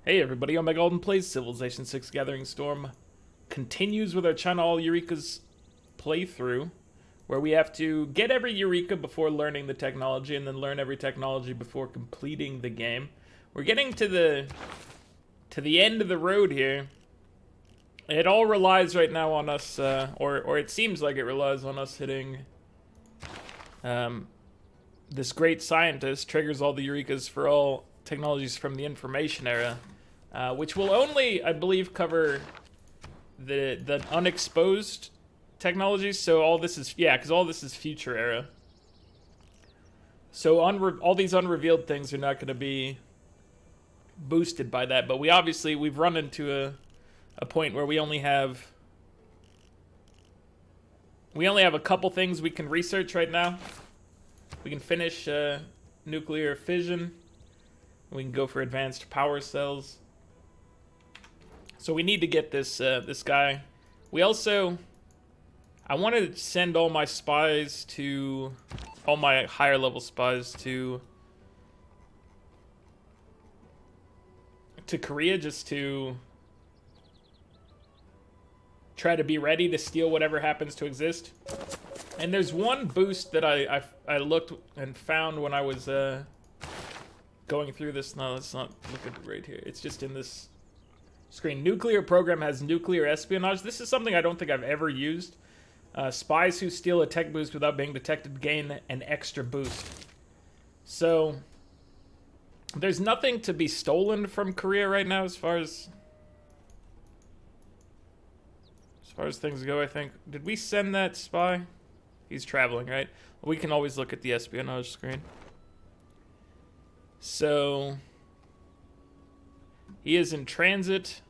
Hey everybody, Omega Alden plays Civilization 6 Gathering Storm continues with our China All Eurekas playthrough, where we have to get every Eureka before learning the technology, and then learn every technology before completing the game. We're getting to the end of the road here. It all relies right now on us, or it seems like it relies on us hitting this great scientist, triggers all the Eurekas for all technologies from the information era. Which will only, I believe, cover the unexposed technologies. So all this is, yeah, because all this is future era. So all these unrevealed things are not going to be boosted by that. But we've run into a point where we only have a couple things we can research right now. We can finish nuclear fission. We can go for advanced power cells. So we need to get this this guy. I wanted to send all my spies to, all my higher level spies to Korea, just to try to be ready to steal whatever happens to exist. And there's one boost that I looked and found when I was going through this. No, let's not look at it right here. It's just in this screen. Nuclear program has nuclear espionage. This is something I don't think I've ever used. Spies who steal a tech boost without being detected gain an extra boost. So there's nothing to be stolen from Korea right now as far as things go, I think. Did we send that spy? He's traveling, right? We can always look at the espionage screen. So he is in transit.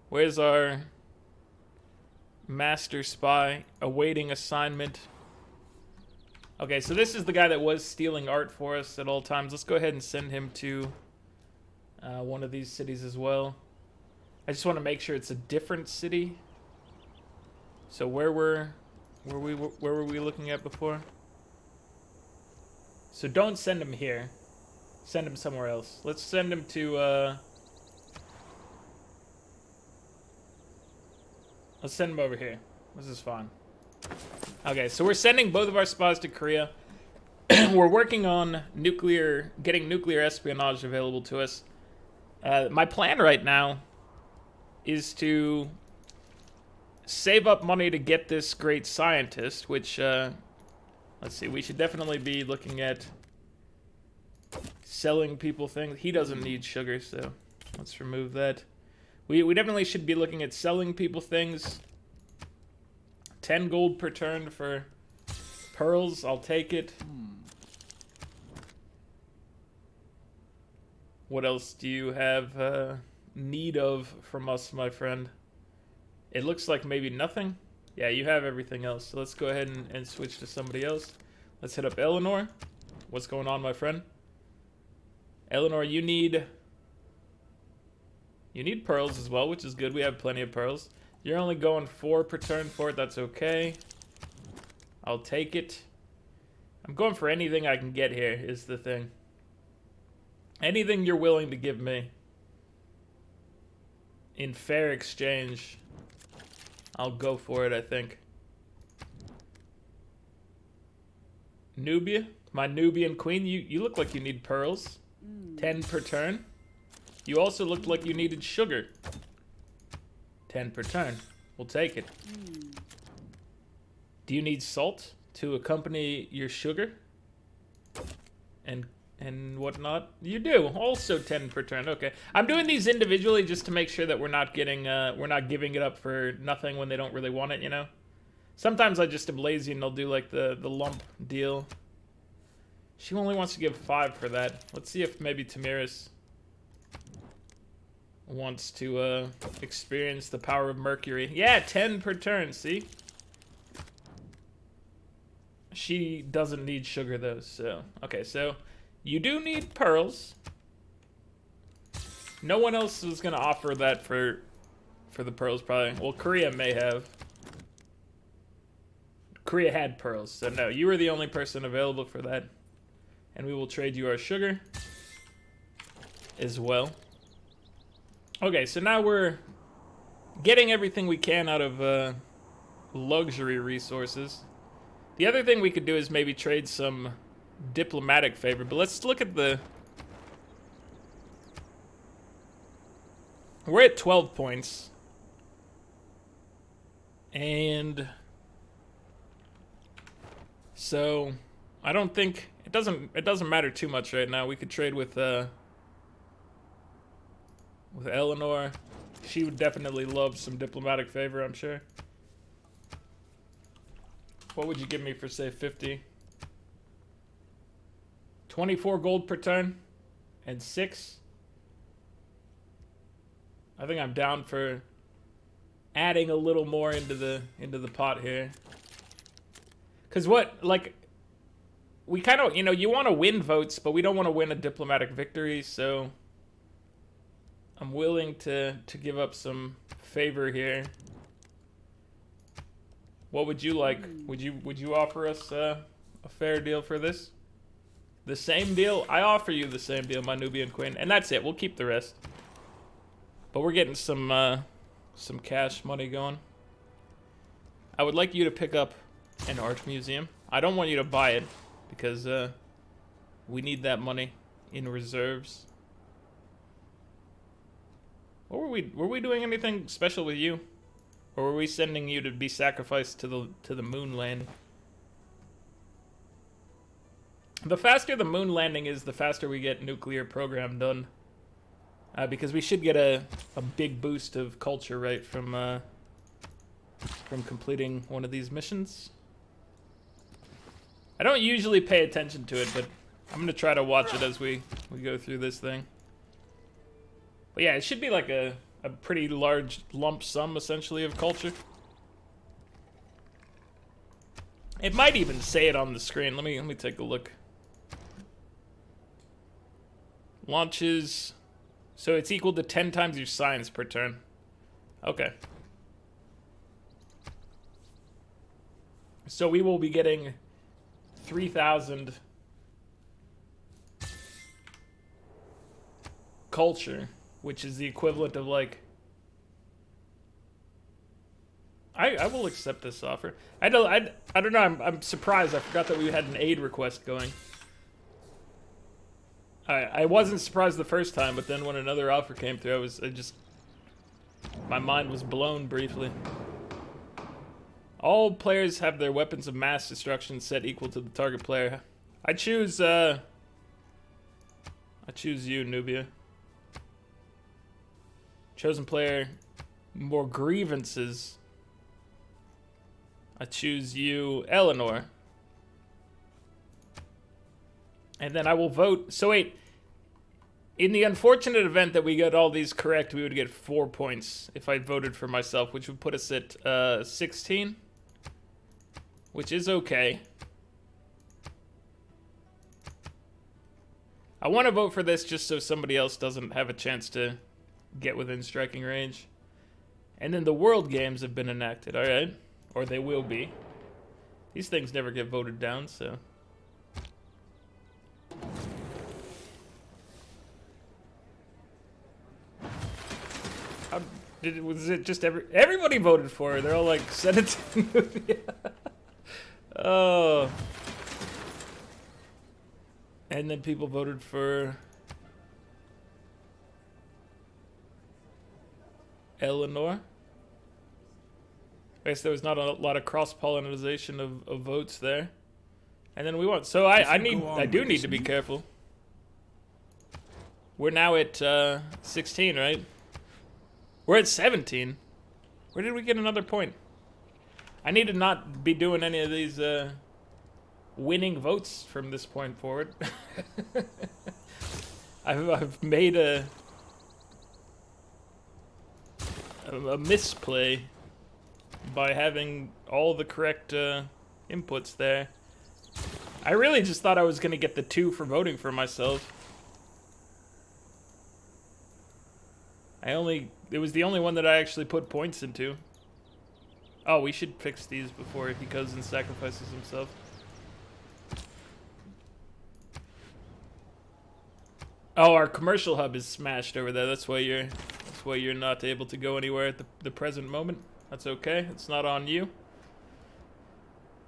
Where's our master spy? Awaiting assignment. Okay, so this is the guy that was stealing art for us at all times. Let's go ahead and send him to one of these cities as well. I just want to make sure it's a different city. So where were we looking at before? So don't send him here. Send him somewhere else. Let's send him to, let's send him over here. This is fine. Okay, so we're sending both of our spies to Korea. We're working on getting nuclear espionage available to us. My plan right now is to save up money to get this great scientist, which, let's see, we should definitely be looking at selling people things. He doesn't need sugar, so let's remove that. We definitely should be looking at selling people things. 10 gold per turn for pearls. I'll take it. What else do you have need of from us, my friend? It looks like maybe nothing. Yeah, you have everything else. So let's go ahead and switch to somebody else. Let's hit up Eleanor. What's going on, my friend? Eleanor, you need pearls as well, which is good. We have plenty of pearls. You're only going 4 per turn for it. That's okay. I'll take it. I'm going for anything I can get here is the thing. Anything you're willing to give me in fair exchange, I'll go for it, I think. Nubia, my Nubian queen, you look like you need pearls. 10 per turn. You also looked like you needed sugar. 10 per turn. We'll take it. Do you need salt to accompany your sugar? And whatnot? You do. Also 10 per turn. Okay. I'm doing these individually just to make sure that we're not giving it up for nothing when they don't really want it, you know? Sometimes I just am lazy and I'll do like the lump deal. She only wants to give 5 for that. Let's see if maybe Tamiris wants to experience the power of Mercury. Yeah, 10 per turn, see? She doesn't need sugar though, so. Okay, so you do need pearls. No one else was gonna offer that for the pearls, probably. Well, Korea may have. Korea had pearls, so no, you were the only person available for that. And we will trade you our sugar as well. Okay, so now we're getting everything we can out of luxury resources. The other thing we could do is maybe trade some diplomatic favor, but let's look at the... We're at 12 points. And... So, I don't think... It doesn't matter too much right now. We could trade with Eleanor. She would definitely love some diplomatic favor, I'm sure. What would you give me for, say, 50? 24 gold per turn? And 6? I think I'm down for adding a little more into the pot here. Cause what, like, we kind of, you know, you want to win votes, but we don't want to win a diplomatic victory, so I'm willing to give up some favor here. What would you like? Would you offer us a fair deal for this? The same deal? I offer you the same deal, my Nubian queen, and that's it. We'll keep the rest. But we're getting some cash money going. I would like you to pick up an art museum. I don't want you to buy it because we need that money in reserves. What were we doing anything special with you? Or were we sending you to be sacrificed to the moon landing? The faster the moon landing is, the faster we get nuclear program done. Because we should get a big boost of culture right from completing one of these missions. I don't usually pay attention to it, but I'm gonna try to watch it as we go through this thing. But yeah, it should be like a pretty large lump sum, essentially, of culture. It might even say it on the screen. Let me take a look. Launches. So it's equal to 10 times your science per turn. Okay. So we will be getting 3,000 culture, which is the equivalent of like... I will accept this offer. I don't know, I'm surprised. I forgot that we had an aid request going. I wasn't surprised the first time, but then when another offer came through, my mind was blown briefly. All players have their weapons of mass destruction set equal to the target player. I choose you, Nubia. Chosen player, more grievances. I choose you, Eleanor. And then I will vote. So wait, in the unfortunate event that we got all these correct, we would get 4 points if I voted for myself, which would put us at 16, which is okay. I want to vote for this just so somebody else doesn't have a chance to get within striking range. And then the world games have been enacted, alright? Or they will be. These things never get voted down, so... Was it just everybody voted for her? They're all like, send it to Nubia. Oh. And then people voted for Eleanor. I guess there was not a lot of cross-pollination of votes there. And then we won. So I do need to be careful. We're now at 16, right? We're at 17. Where did we get another point? I need to not be doing any of these winning votes from this point forward. I've made a misplay by having all the correct inputs there. I really just thought I was gonna get the 2 for voting for myself. It was the only one that I actually put points into. Oh, we should fix these before he goes and sacrifices himself. Oh, our commercial hub is smashed over there. That's why That's why you're not able to go anywhere at the present moment. That's okay. It's not on you.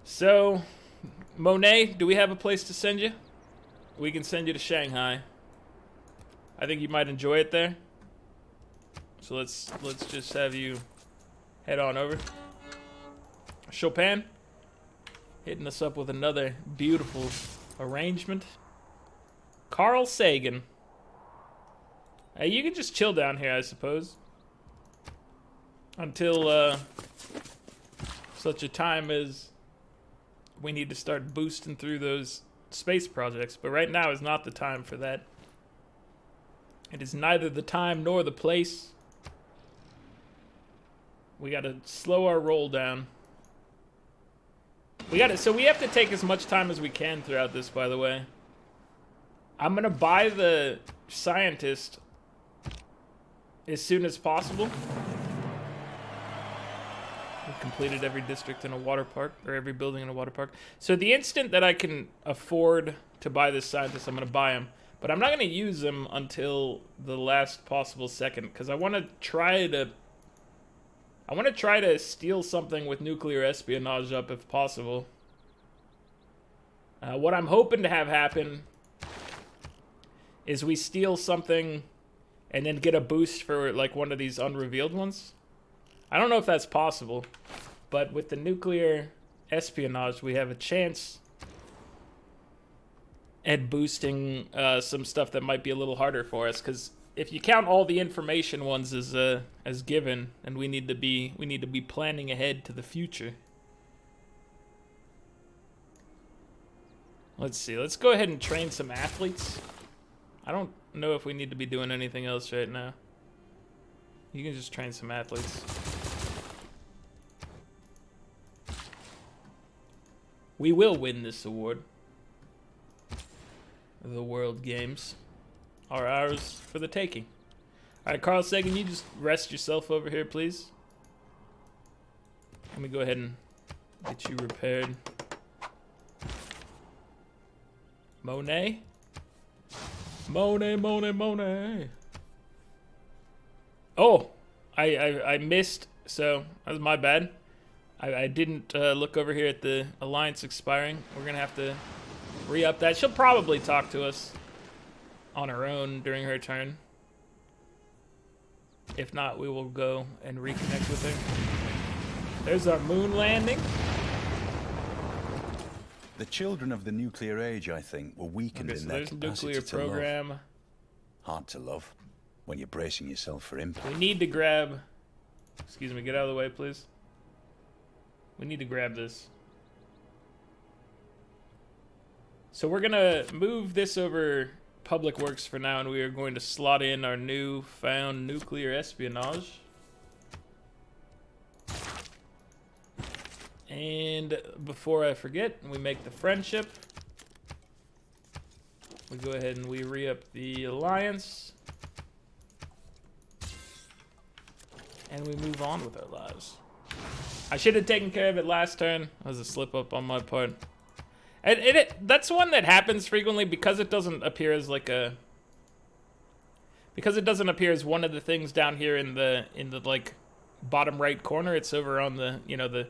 So, Monet, do we have a place to send you? We can send you to Shanghai. I think you might enjoy it there. So let's just have you head on over. Chopin, hitting us up with another beautiful arrangement. Carl Sagan. Hey, you can just chill down here, I suppose. Until such a time as we need to start boosting through those space projects. But right now is not the time for that. It is neither the time nor the place. We gotta slow our roll down. So we have to take as much time as we can throughout this, by the way. I'm gonna buy the scientist as soon as possible. We've completed every district in a water park, or every building in a water park. So the instant that I can afford to buy this scientist, I'm gonna buy him. But I'm not gonna use him until the last possible second, because I wanna try to steal something with nuclear espionage up if possible. What I'm hoping to have happen is we steal something and then get a boost for like one of these unrevealed ones. I don't know if that's possible, but with the nuclear espionage, we have a chance at boosting some stuff that might be a little harder for us, because if you count all the information ones as given, and we need to be planning ahead to the future. Let's see. Let's go ahead and train some athletes. I don't know if we need to be doing anything else right now. You can just train some athletes. We will win this award. The World Games are ours for the taking. Alright, Carl Sagan, you just rest yourself over here, please. Let me go ahead and get you repaired. Monet? Monet. Oh! I missed, so that was my bad. I didn't look over here at the alliance expiring. We're gonna have to re-up that. She'll probably talk to us on her own during her turn. If not, we will go and reconnect with her. There's our moon landing. The children of the nuclear age, I think, were weakened in their capacity nuclear to program. love. Hard to love when you're bracing yourself for impact. We need to grab... Excuse me, get out of the way, please. We need to grab this. So we're gonna move this over Public Works for now, and we are going to slot in our newfound nuclear espionage. And before I forget, we make the friendship. We go ahead and we re-up the alliance. And we move on with our lives. I should have taken care of it last turn. That was a slip up on my part. That's one that happens frequently because it doesn't appear as like a... Because it doesn't appear as one of the things down here in the like bottom right corner. It's over on the, you know, the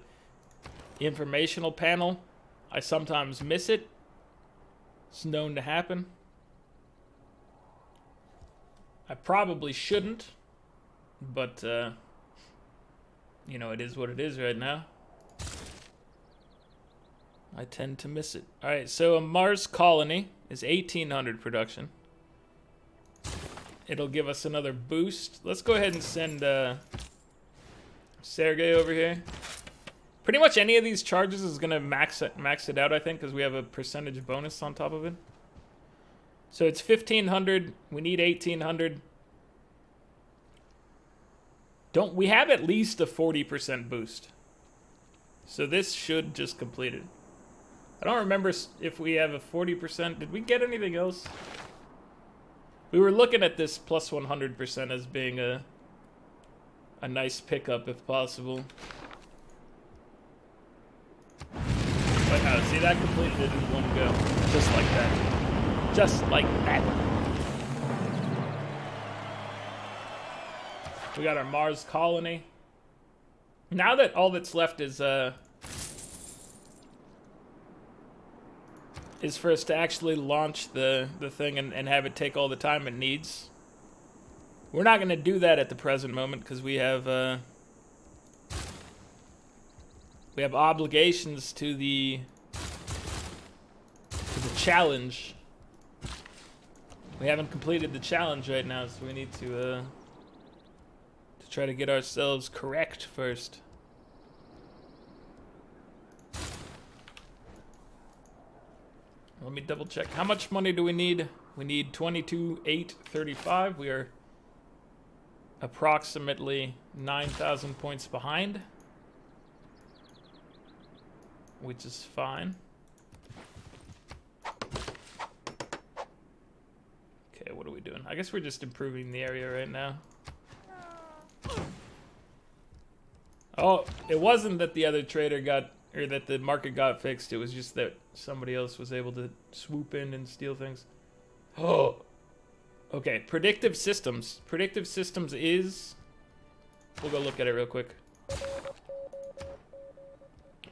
informational panel. I sometimes miss it. It's known to happen. I probably shouldn't, but you know, it is what it is right now. I tend to miss it. Alright, so a Mars colony is 1800 production. It'll give us another boost. Let's go ahead and send Sergey over here. Pretty much any of these charges is going to max it out, I think, because we have a percentage bonus on top of it. So it's 1500. We need 1800. We have at least a 40% boost. So this should just complete it. I don't remember if we have a 40%. Did we get anything else? We were looking at this plus 100% as being a nice pickup if possible. But no, see, that completed it in one go. Just like that. Just like that. We got our Mars colony. Now that all that's left is for us to actually launch the thing and have it take all the time it needs. We're not going to do that at the present moment because we have obligations to the challenge. We haven't completed the challenge right now, so we need to try to get ourselves correct first. Let me double check. How much money do we need? We need 22,835. We are approximately 9,000 points behind, which is fine. Okay, what are we doing? I guess we're just improving the area right now. Oh, it wasn't that the other trader got, or that the market got fixed. It was just that somebody else was able to swoop in and steal things. Oh. Okay, predictive systems. Predictive systems is... We'll go look at it real quick.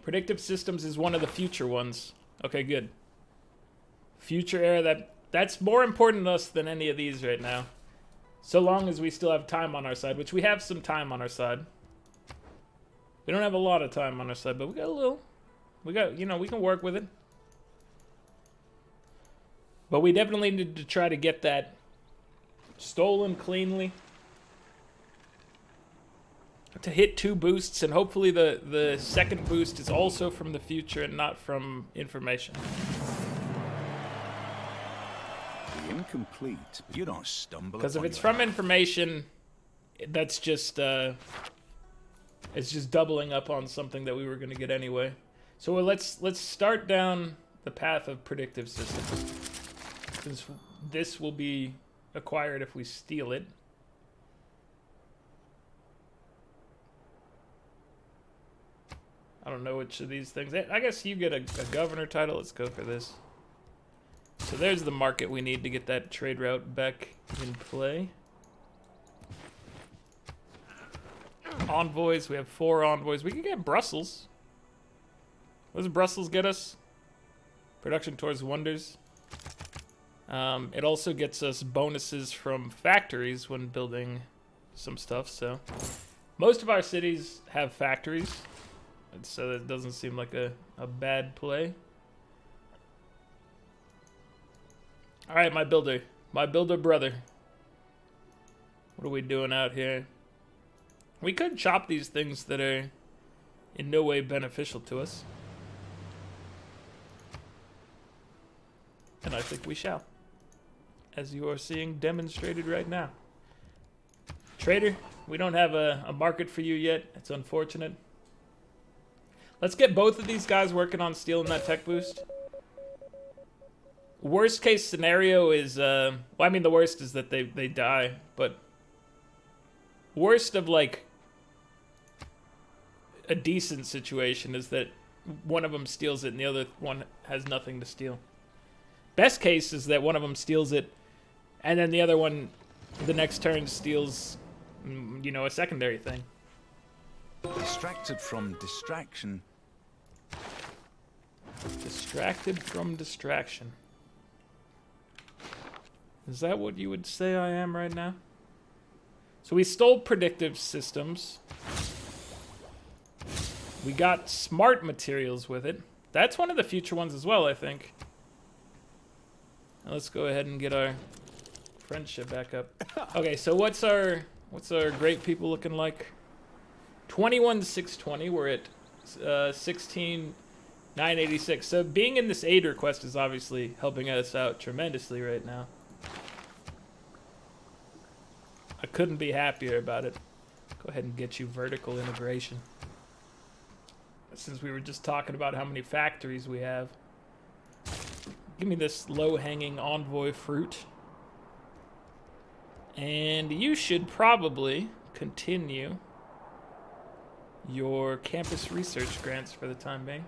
Predictive systems is one of the future ones. Okay, good. Future era, that's more important to us than any of these right now. So long as we still have time on our side, which we have some time on our side. We don't have a lot of time on our side, but we got a little. We got, you know, we can work with it. But we definitely need to try to get that stolen cleanly. To hit 2 boosts, and hopefully the second boost is also from the future and not from information. Incomplete, but you don't stumble. Because if it's from information, that's just it's just doubling up on something that we were going to get anyway. So let's start down the path of predictive systems, since this will be acquired if we steal it. I don't know which of these things. I guess you get a governor title. Let's go for this. So there's the market we need to get that trade route back in play. Envoys. We have 4 envoys. We can get Brussels. What does Brussels get us? Production towards wonders. It also gets us bonuses from factories when building some stuff. So most of our cities have factories. And so that doesn't seem like a bad play. Alright, my builder brother. What are we doing out here? We could chop these things that are in no way beneficial to us. And I think we shall. As you are seeing demonstrated right now. Trader, we don't have a market for you yet. It's unfortunate. Let's get both of these guys working on stealing that tech boost. Worst case scenario is, well, I mean, the worst is that they die, but worst of, like, a decent situation is that one of them steals it and the other one has nothing to steal. Best case is that one of them steals it and then the other one, the next turn, steals, you know, a secondary thing. Distracted from distraction. Distracted from distraction. Is that what you would say I am right now? So we stole predictive systems. We got smart materials with it. That's one of the future ones as well, I think. Now let's go ahead and get our friendship back up. Okay, so what's our great people looking like? 21,620. We're at 16,986. So being in this aid request is obviously helping us out tremendously right now. I couldn't be happier about it. Go ahead and get you vertical integration. Since we were just talking about how many factories we have. Give me this low-hanging envoy fruit. And you should probably continue your campus research grants for the time being.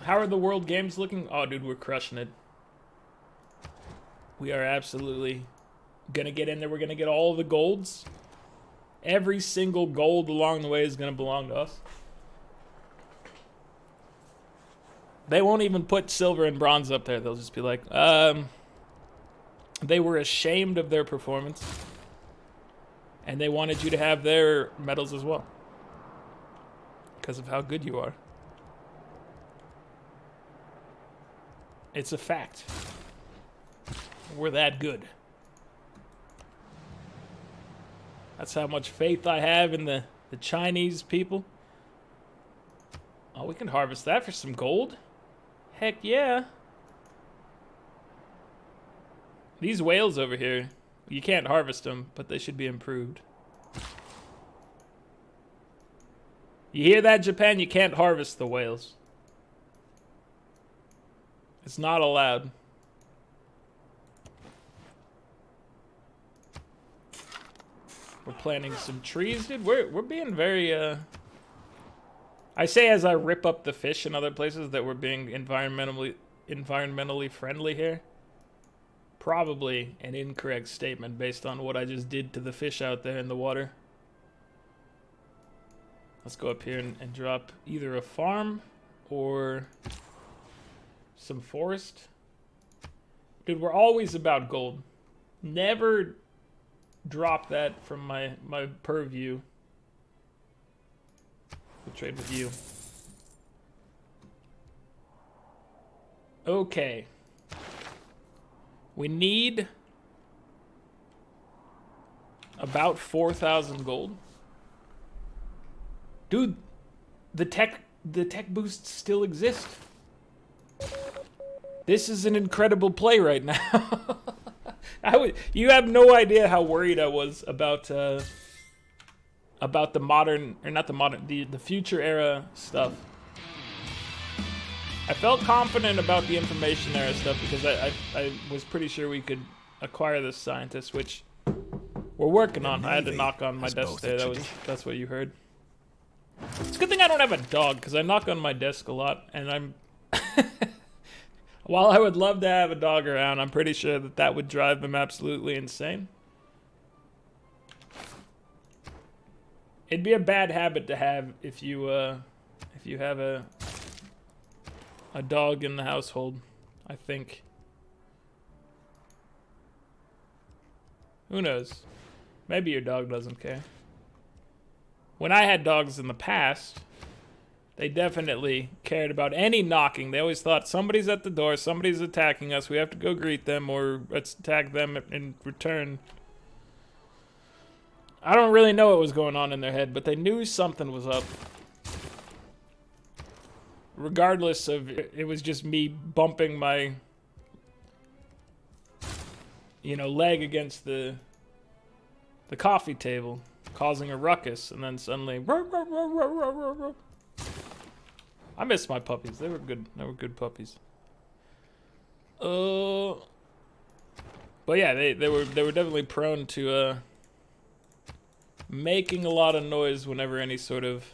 How are the world games looking? Oh, dude, we're crushing it. We are absolutely Gonna get in there. We're gonna get all the golds. Every single gold along the way is gonna belong to us. They won't even put silver and bronze up there. They'll just be like, they were ashamed of their performance. And they wanted you to have their medals as well. Because of how good you are. It's a fact. We're that good. That's how much faith I have in the Chinese people. Oh, we can harvest that for some gold. Heck yeah. These whales over here, you can't harvest them, but they should be improved. You hear that, Japan? You can't harvest the whales. It's not allowed. We're planting some trees, dude. We're being very I say as I rip up the fish in other places that we're being environmentally friendly here. Probably an incorrect statement based on what I just did to the fish out there in the water. Let's go up here and drop either a farm or some forest. Dude, we're always about gold. Never drop that from my purview. We'll trade with you. Okay. We need about 4,000 gold. Dude, the tech boosts still exist. This is an incredible play right now. You have no idea how worried I was about the modern, or not the modern, the future era stuff. I felt confident about the information era stuff because I was pretty sure we could acquire this scientist, which we're working on. I had to knock on my desk there. That's what you heard. It's a good thing I don't have a dog because I knock on my desk a lot, and I'm. While I would love to have a dog around, I'm pretty sure that would drive him absolutely insane. It'd be a bad habit to have if you have a dog in the household, I think. Who knows? Maybe your dog doesn't care. When I had dogs in the past, they definitely cared about any knocking. They always thought somebody's at the door, somebody's attacking us, we have to go greet them or let's attack them in return. I don't really know what was going on in their head, but they knew something was up. Regardless of, it was just me bumping my, leg against the coffee table, causing a ruckus, and then suddenly, I miss my puppies. They were good. They were good puppies. But yeah, they were definitely prone to making a lot of noise whenever any sort of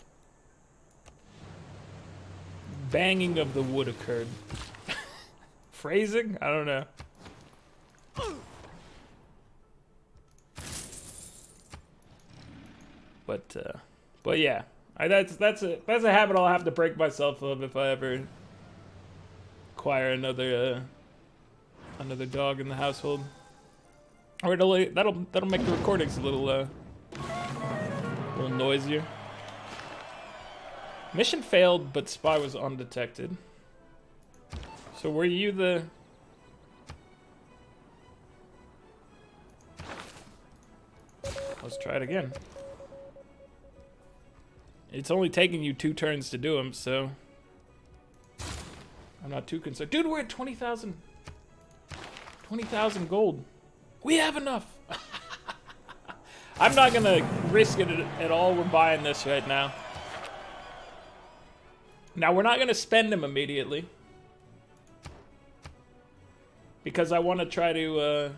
banging of the wood occurred. Phrasing? I don't know. But yeah, that's a habit I'll have to break myself of if I ever acquire another dog in the household. Or that'll make the recordings a little noisier. Mission failed, but spy was undetected. So were you the... Let's try it again. It's only taking you 2 turns to do them, so... I'm not too concerned. Dude, we're at 20,000. 20,000 gold. We have enough. I'm not gonna risk it at all. We're buying this right now. Now, we're not gonna spend them immediately. Because I want to try to,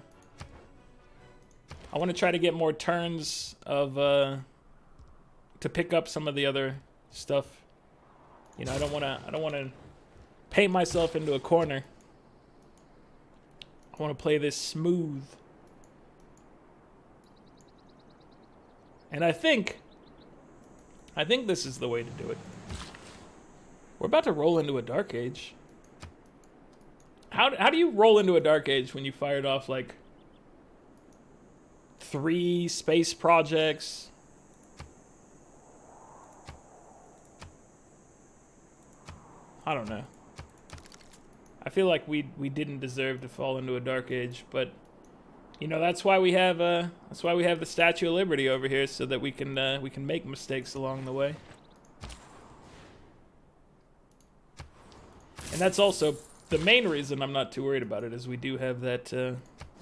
get more turns of, to pick up some of the other stuff. I don't want to paint myself into a corner. I want to play this smooth. And I think this is the way to do it. We're about to roll into a dark age. How do you roll into a dark age when you fired off like 3 space projects? I don't know. I feel like we didn't deserve to fall into a dark age, but you know, that's why we have the Statue of Liberty over here, so that we can make mistakes along the way. And that's also the main reason I'm not too worried about it, is we do have that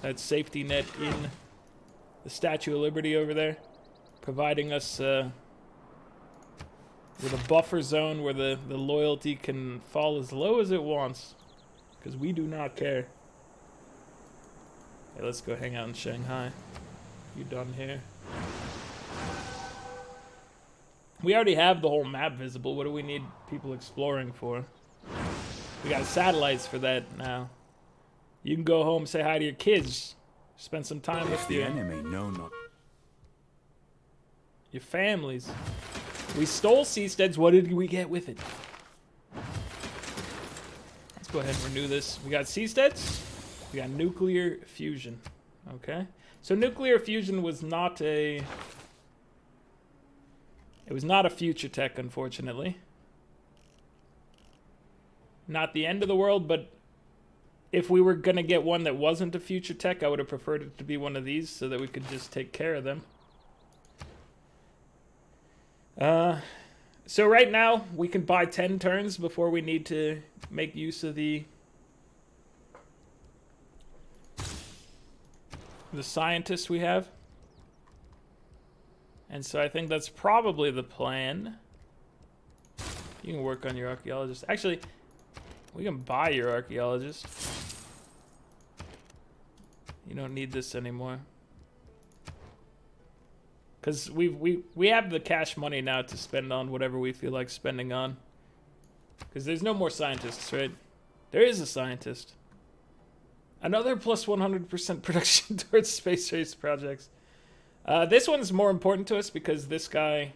that safety net in the Statue of Liberty over there, providing us with a buffer zone where the loyalty can fall as low as it wants, because we do not care. Hey, let's go hang out in Shanghai. You done here? We already have the whole map visible. What do we need people exploring for? We got satellites for that now. You can go home, say hi to your kids, spend some time with The your enemy know not. families. We stole Seasteads. What did we get with it? Let's go ahead and renew this. We got Seasteads. We got nuclear fusion. Okay. So nuclear fusion was not a... It was not a future tech, unfortunately. Not the end of the world, but if we were going to get one that wasn't a future tech, I would have preferred it to be one of these so that we could just take care of them. So right now, we can buy 10 turns before we need to make use of the scientist we have. And so I think that's probably the plan. You can work on your archaeologist. Actually, we can buy your archaeologist. You don't need this anymore. Because we have the cash money now to spend on whatever we feel like spending on. Because there's no more scientists, right? There is a scientist. Another plus 100% production towards space race projects. This one's more important to us because this guy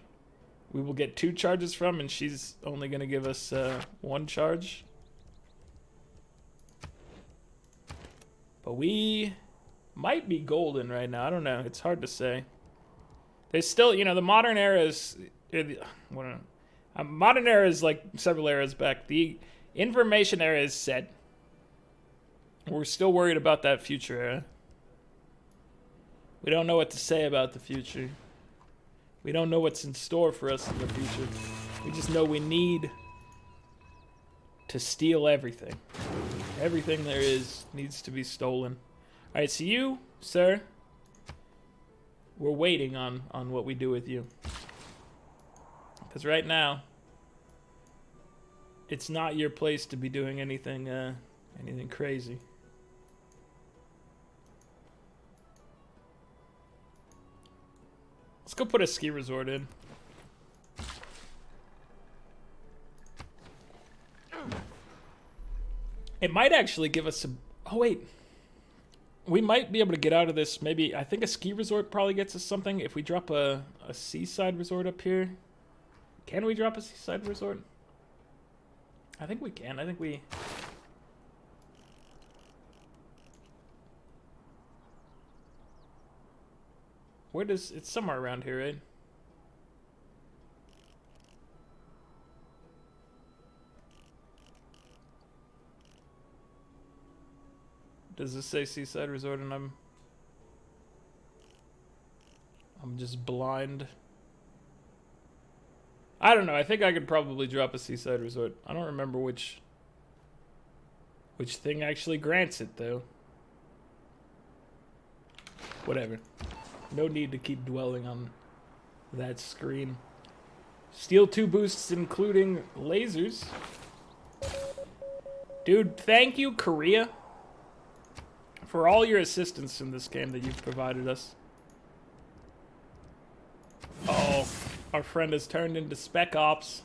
we will get 2 charges from, and she's only going to give us 1 charge. But we might be golden right now. I don't know. It's hard to say. There's still, you know, the modern era is... modern era is like several eras back. The information era is set. We're still worried about that future era. We don't know what to say about the future. We don't know what's in store for us in the future. We just know we need to steal everything. Everything there is needs to be stolen. Alright, so you, sir, we're waiting on what we do with you. Because right now, it's not your place to be doing anything anything crazy. Let's go put a ski resort in. It might actually give us some... Oh, wait. We might be able to get out of this. Maybe... I think a ski resort probably gets us something. If we drop a seaside resort up here. Can we drop a seaside resort? I think we can. I think we... Where does... It's somewhere around here, right? Does this say seaside resort and I'm just blind? I don't know. I think I could probably drop a seaside resort. I don't remember which thing actually grants it, though. Whatever. No need to keep dwelling on that screen. Steal 2 boosts, including lasers. Dude, thank you, Korea, for all your assistance in this game that you've provided us. Oh, our friend has turned into Spec Ops.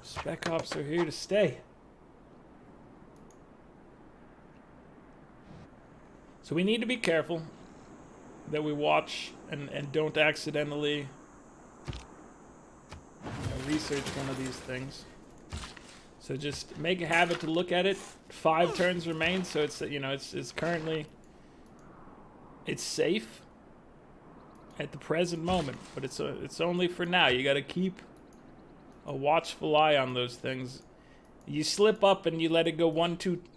Spec Ops are here to stay. So we need to be careful that we watch and don't accidentally research one of these things. So just make a habit to look at it. 5 turns remain, so it's, you know, it's currently, it's safe at the present moment, but it's only for now. You got to keep a watchful eye on those things. You slip up and you let it go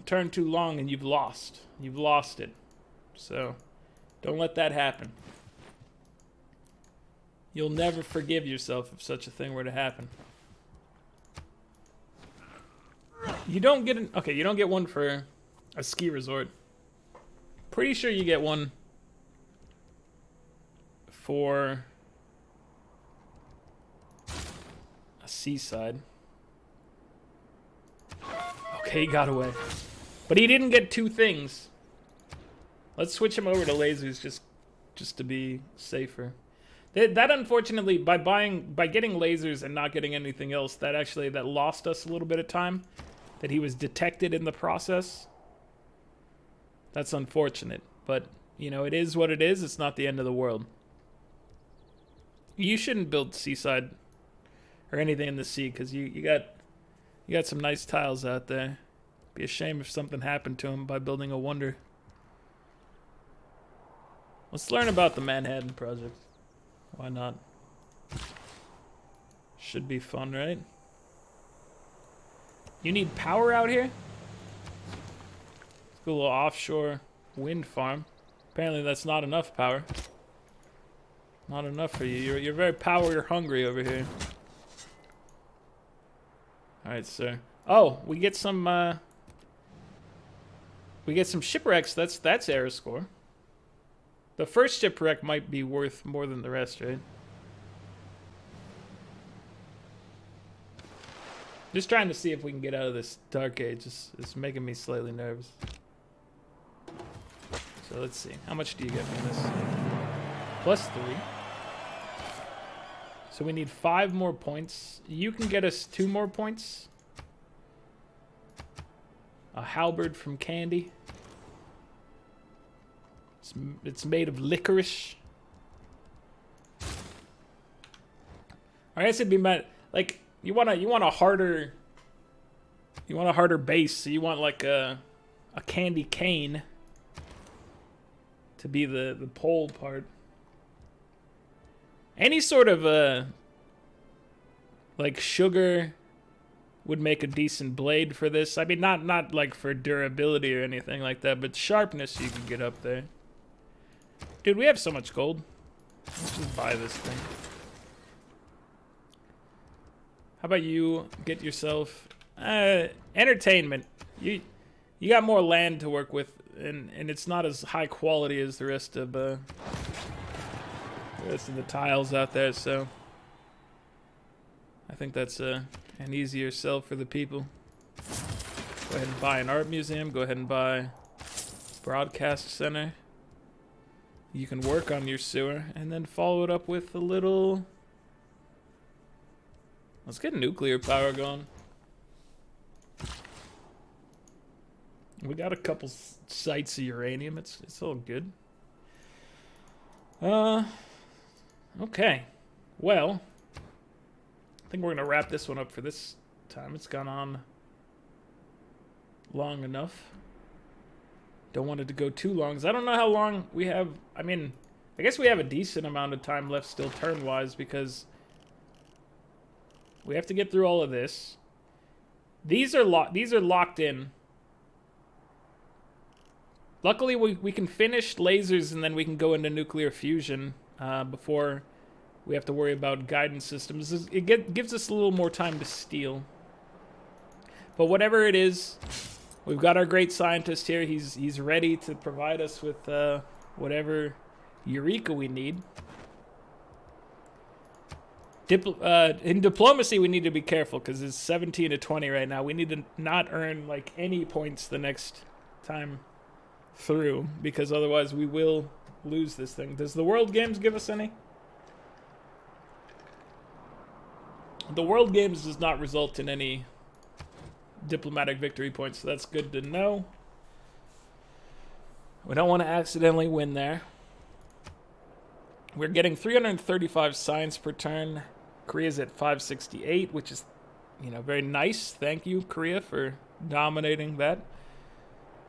turn too long, and you've lost it. So don't let that happen. You'll never forgive yourself if such a thing were to happen. You don't get you don't get one for a ski resort. Pretty sure you get one for a seaside. Okay, he got away. But he didn't get 2 things. Let's switch him over to lasers just to be safer. That unfortunately, by getting lasers and not getting anything else, that lost us a little bit of time. That he was detected in the process. That's unfortunate, but you know, it is what it is. It's not the end of the world. You shouldn't build seaside or anything in the sea, because you got some nice tiles out there. Be a shame if something happened to him by building a wonder. Let's learn about the Manhattan Project. Why not? Should be fun, right? You need power out here? Let's go a little offshore wind farm. Apparently that's not enough power. Not enough for you. You're very power hungry over here. Alright, sir. Oh, we get some shipwrecks. That's error score. The first shipwreck might be worth more than the rest, right? Just trying to see if we can get out of this dark age. It's making me slightly nervous. So let's see. How much do you get from this? +3. So we need 5 more points. You can get us 2 more points. A halberd from Candy. It's made of licorice. I guess it'd be like you want a harder base. So you want like a candy cane to be the pole part. Any sort of like sugar would make a decent blade for this. I mean, not like for durability or anything like that, but sharpness you can get up there. Dude, we have so much gold. Let's just buy this thing. How about you get yourself entertainment? You got more land to work with, and it's not as high quality as the rest of the tiles out there. So I think that's an easier sell for the people. Go ahead and buy an art museum. Go ahead and buy broadcast center. You can work on your sewer and then follow it up with a little. Let's get nuclear power going. We got a couple sites of uranium. It's all good. Okay. Well, I think we're gonna wrap this one up for this time. It's gone on long enough. Don't want it to go too long, because I don't know how long we have. I mean, I guess we have a decent amount of time left still turn-wise, because we have to get through all of this. These are locked in. Luckily, we can finish lasers, and then we can go into nuclear fusion before we have to worry about guidance systems. It gives us a little more time to steal. But whatever it is, we've got our great scientist here. He's ready to provide us with whatever Eureka we need. In diplomacy, we need to be careful, because it's 17 to 20 right now. We need to not earn like any points the next time through, because otherwise we will lose this thing. Does the World Games give us any? The World Games does not result in any diplomatic victory points, so that's good to know. We don't want to accidentally win there. We're getting 335 science per turn. Korea's at 568, which is, very nice. Thank you, Korea, for dominating that.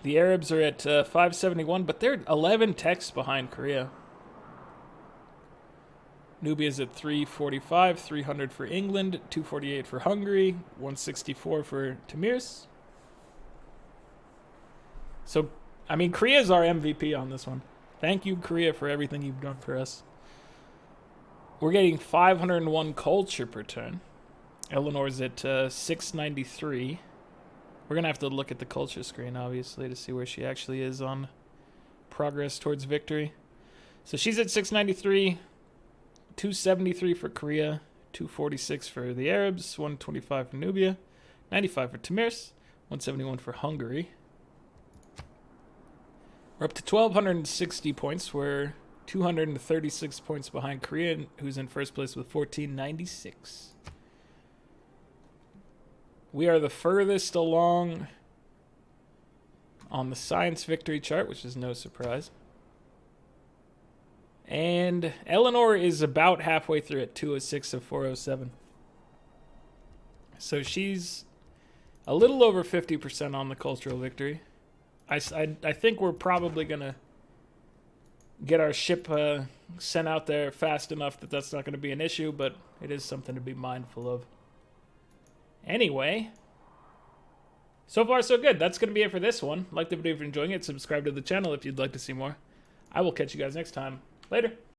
The Arabs are at 571, but they're 11 techs behind Korea. Nubia's at 345, 300 for England, 248 for Hungary, 164 for Tamiris. So, Korea's our MVP on this one. Thank you, Korea, for everything you've done for us. We're getting 501 culture per turn. Eleanor's at 693. We're going to have to look at the culture screen, obviously, to see where she actually is on progress towards victory. So she's at 693, 273 for Korea, 246 for the Arabs, 125 for Nubia, 95 for Tamiris, 171 for Hungary. We're up to 1,260 points. We're 236 points behind Korea, who's in first place with 1,496. We are the furthest along on the science victory chart, which is no surprise. And Eleanor is about halfway through at 206 of 407. So she's a little over 50% on the cultural victory. I think we're probably going to get our ship sent out there fast enough that that's not going to be an issue, but it is something to be mindful of. Anyway, so far so good. That's going to be it for this one. Like the video if you're enjoying it. Subscribe to the channel if you'd like to see more. I will catch you guys next time. Later.